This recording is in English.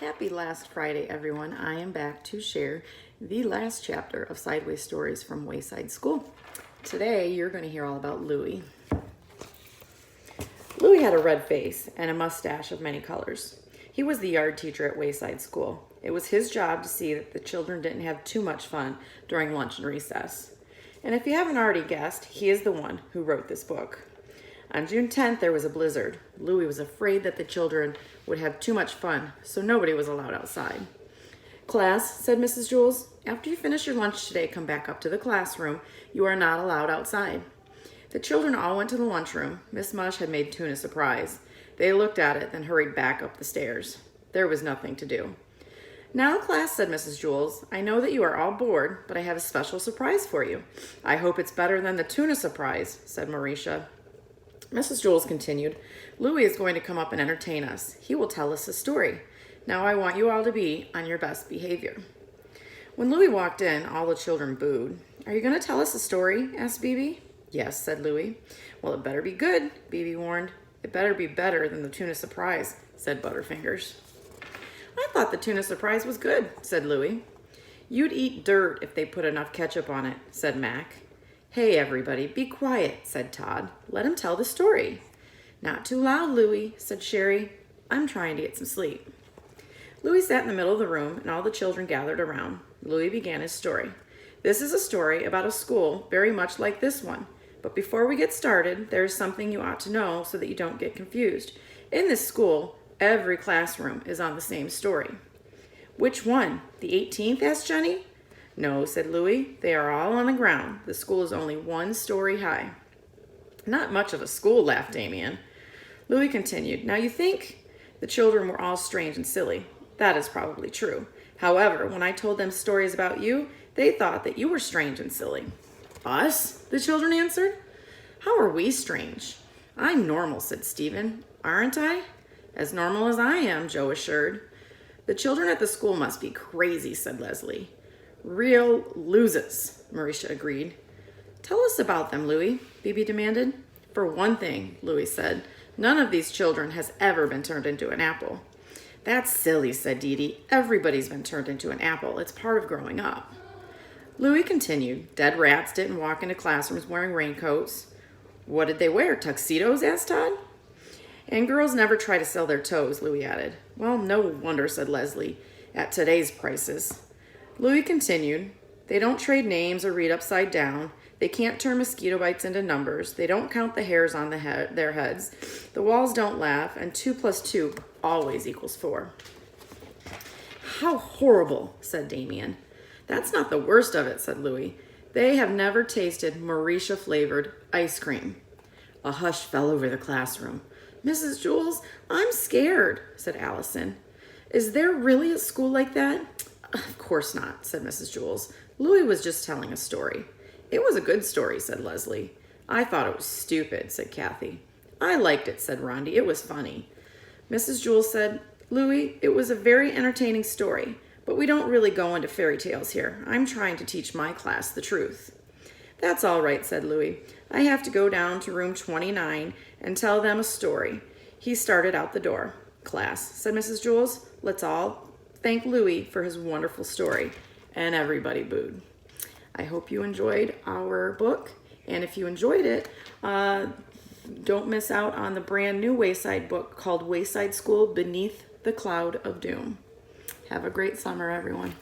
Happy last Friday, everyone. I am back to share the last chapter of Sideways Stories from Wayside School. Today, you're going to hear all about Louie. Louie had a red face and a mustache of many colors. He was the yard teacher at Wayside School. It was his job to see that the children didn't have too much fun during lunch and recess. And if you haven't already guessed, he is the one who wrote this book. On June 10th, there was a blizzard. Louie was afraid that the children would have too much fun, so nobody was allowed outside. "Class," said Mrs. Jules, "after you finish your lunch today, come back up to the classroom. You are not allowed outside." The children all went to the lunchroom. Miss Mush had made tuna surprise. They looked at it, then hurried back up the stairs. There was nothing to do. "Now, class," said Mrs. Jules, "I know that you are all bored, but I have a special surprise for you. I hope it's better than the tuna surprise," said Mauricia. Mrs. Jules continued, "Louie is going to come up and entertain us. He will tell us a story. Now I want you all to be on your best behavior." When Louie walked in, all the children booed. "Are you going to tell us a story?" asked Bibi. "Yes," said Louie. "Well, it better be good," Bibi warned. "It better be better than the tuna surprise," said Butterfingers. "I thought the tuna surprise was good," said Louie. "You'd eat dirt if they put enough ketchup on it," said Mac. "Hey, everybody, be quiet," said Todd. "Let him tell the story." "Not too loud, Louie," said Sherry. "I'm trying to get some sleep." Louie sat in the middle of the room, and all the children gathered around. Louie began his story. "This is a story about a school very much like this one. But before we get started, there is something you ought to know so that you don't get confused. In this school, every classroom is on the same story." "Which one? The 18th?" asked Jenny. "No," said Louie. "They are all on the ground. The school is only 1 story high." "Not much of a school," laughed Damien. Louie continued, "Now you think the children were all strange and silly. That is probably true. However, when I told them stories about you, they thought that you were strange and silly." "Us?" the children answered. "How are we strange?" "I'm normal," said Stephen. "Aren't I?" "As normal as I am," Joe assured. "The children at the school must be crazy," said Leslie. "Real losers," Mauricia agreed. "Tell us about them, Louie," Bibi demanded. "For one thing," Louie said, "none of these children has ever been turned into an apple." "That's silly," said Dee Dee. "Everybody's been turned into an apple. It's part of growing up." Louie continued, "Dead rats didn't walk into classrooms wearing raincoats." "What did they wear, tuxedos?" asked Todd. "And girls never try to sell their toes," Louie added. "Well, no wonder," said Leslie, "at today's prices." Louie continued, "They don't trade names or read upside down. They can't turn mosquito bites into numbers. They don't count the hairs on their heads. The walls don't laugh, and 2 + 2 always equals 4. "How horrible," said Damien. "That's not the worst of it," said Louie. "They have never tasted Mauricia-flavored ice cream." A hush fell over the classroom. "Mrs. Jules, I'm scared," said Allison. "Is there really a school like that?" "Of course not," said Mrs. Jules. "Louie was just telling a story." "It was a good story," said Leslie. "I thought it was stupid," said Kathy. "I liked it," said Rondi. "It was funny." Mrs. Jules said, "Louie, it was a very entertaining story, but we don't really go into fairy tales here. I'm trying to teach my class the truth." "That's all right," said Louie. "I have to go down to room 29 and tell them a story." He started out the door. "Class," said Mrs. Jules, "let's all thank Louie for his wonderful story." And everybody booed. I hope you enjoyed our book. And if you enjoyed it, don't miss out on the brand new Wayside book called Wayside School Beneath the Cloud of Doom. Have a great summer, everyone.